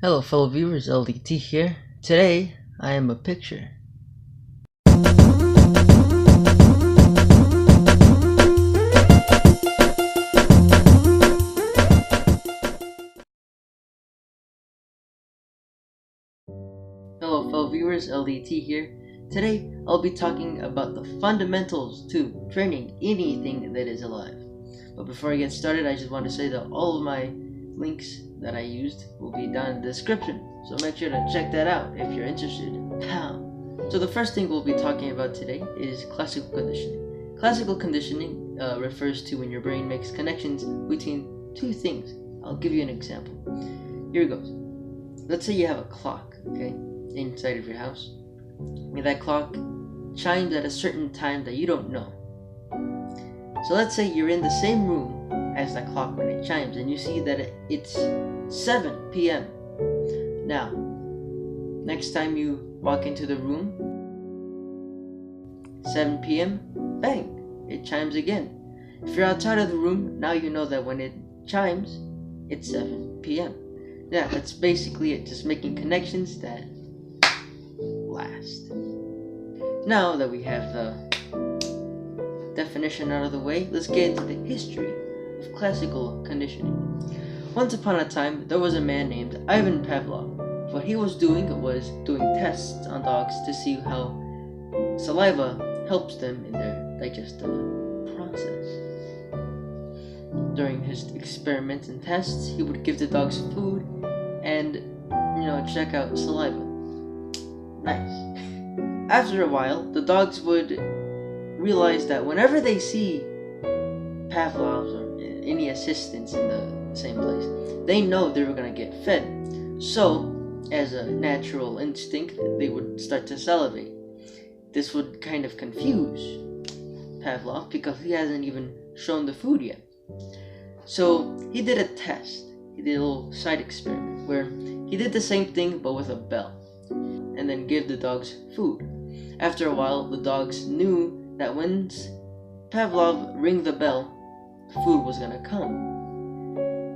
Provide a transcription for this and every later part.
Hello fellow viewers, LDT here. Today, I am a picture. Hello fellow viewers, LDT here. Today, I'll be talking about the fundamentals to training anything that is alive. But before I get started, I just want to say that all of my links that I used will be down in the description. So make sure to check that out if you're interested. So the first thing we'll be talking about today is classical conditioning. Classical conditioning refers to when your brain makes connections between two things. I'll give you an example. Here it goes. Let's say you have a clock, okay, inside of your house. And that clock chimes at a certain time that you don't know. So let's say you're in the same room as that clock when it chimes, and you see that it's 7 p.m. Now, next time you walk into the room, 7 p.m., bang, it chimes again. If you're outside of the room, now you know that when it chimes, it's 7 p.m. Yeah, that's basically it, just making connections that last. Now that we have the definition out of the way, let's get into the history of classical conditioning. Once upon a time, there was a man named Ivan Pavlov. What he was doing tests on dogs to see how saliva helps them in their digestive process. During his experiments and tests, he would give the dogs food and, check out saliva. Nice. After a while, the dogs would realize that whenever they see Pavlov's or any assistants in the same place, they know they were going to get fed. So, as a natural instinct, they would start to salivate. This would kind of confuse Pavlov because he hasn't even shown the food yet. So he did a test. He did a little side experiment where he did the same thing but with a bell and then gave the dogs food. After a while, the dogs knew that when Pavlov rang the bell, food was gonna come.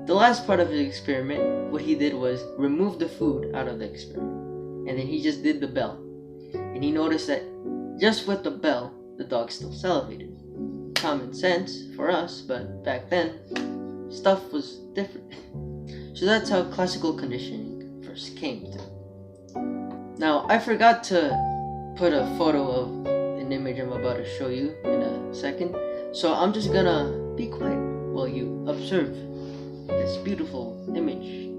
The last part of his experiment, what he did was remove the food out of the experiment, and then he just did the bell. And he noticed that just with the bell, the dog still salivated. Common sense for us, but back then, stuff was different. So that's how classical conditioning first came to. Now, I forgot to put a photo of an image I'm about to show you in a second, so I'm just gonna be quiet while you observe this beautiful image.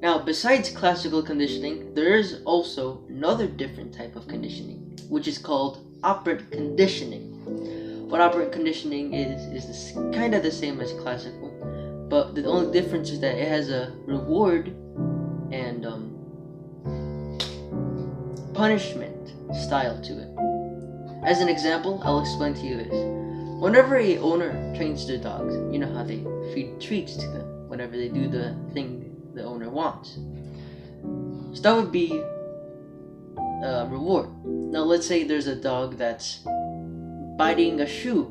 Now, besides classical conditioning, there is also another different type of conditioning, which is called operant conditioning. What operant conditioning is kind of the same as classical, but the only difference is that it has a reward and punishment style to it. As an example, I'll explain to you this. Whenever a owner trains their dogs, you know how they feed treats to them whenever they do the thing the owner wants. So that would be a reward. Now let's say there's a dog that's biting a shoe.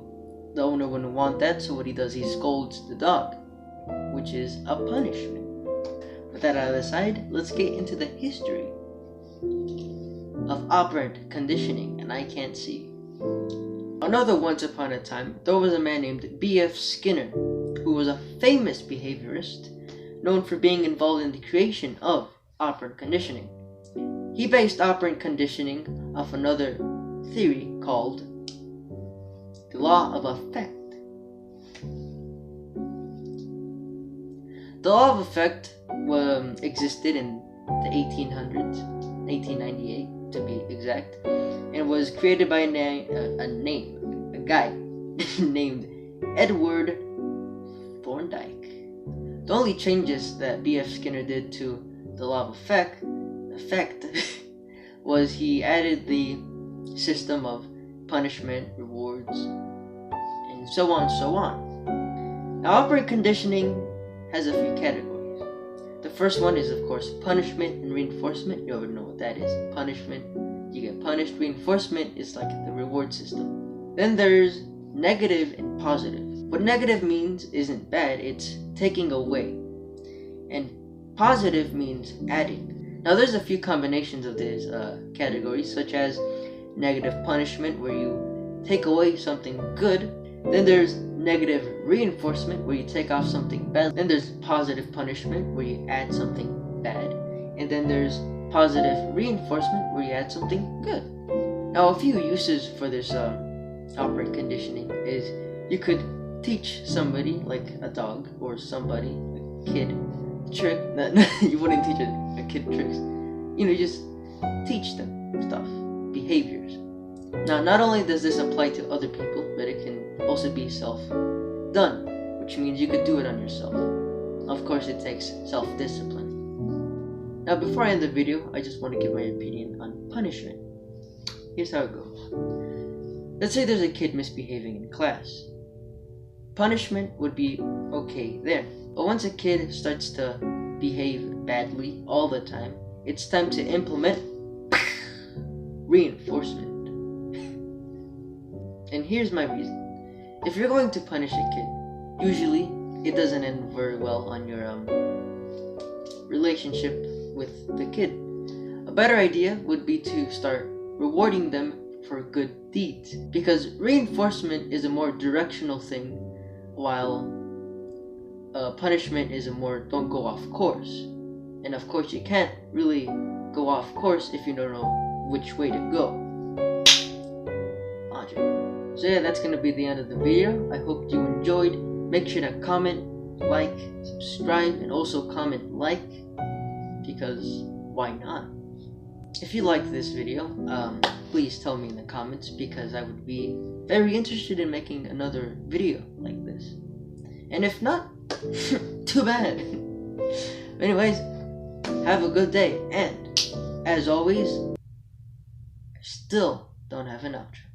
The owner wouldn't want that, so what he does, he scolds the dog, which is a punishment. With that out of the side, let's get into the history of operant conditioning, and I can't see. Another once upon a time, there was a man named B.F Skinner, who was a famous behaviorist, known for being involved in the creation of operant conditioning. He based operant conditioning off another theory called the law of effect. The law of effect existed in the 1800s, 1898 to be exact, and was created by a guy named Edward Thorndike. The only changes that B.F. Skinner did to the law of effect was he added the system of punishment, rewards, and so on and so on. Now, operant conditioning has a few categories. The first one is, of course, punishment and reinforcement. You already know what that is. Punishment, you get punished. Reinforcement is like the reward system. Then there's negative and positive. What negative means isn't bad, it's taking away. And positive means adding. Now there's a few combinations of these categories, such as negative punishment, where you take away something good. Then there's negative reinforcement, where you take off something bad. Then there's positive punishment, where you add something bad. And then there's positive reinforcement, where you add something good. Now a few uses for this operant conditioning is you could teach somebody, like a dog or somebody, a kid, trick. You wouldn't teach a kid tricks. You know, just teach them stuff, behaviors. Now, not only does this apply to other people, but it can also be self-done, which means you could do it on yourself. Of course, it takes self-discipline. Now, before I end the video, I just want to give my opinion on punishment. Here's how it goes. Let's say there's a kid misbehaving in class. Punishment would be okay there. But once a kid starts to behave badly all the time, it's time to implement reinforcement. And here's my reason. If you're going to punish a kid, usually it doesn't end very well on your relationship with the kid. A better idea would be to start rewarding them for good deeds, because reinforcement is a more directional thing, while punishment is a more don't go off course. And of course you can't really go off course if you don't know which way to go. Logic. So yeah, that's gonna be the end of the video. I hope you enjoyed. Make sure to comment, like, subscribe, and also comment like, because why not? If you liked this video, please tell me in the comments, because I would be very interested in making another video like this. And if not, too bad. Anyways, have a good day, and as always, I still don't have an outro.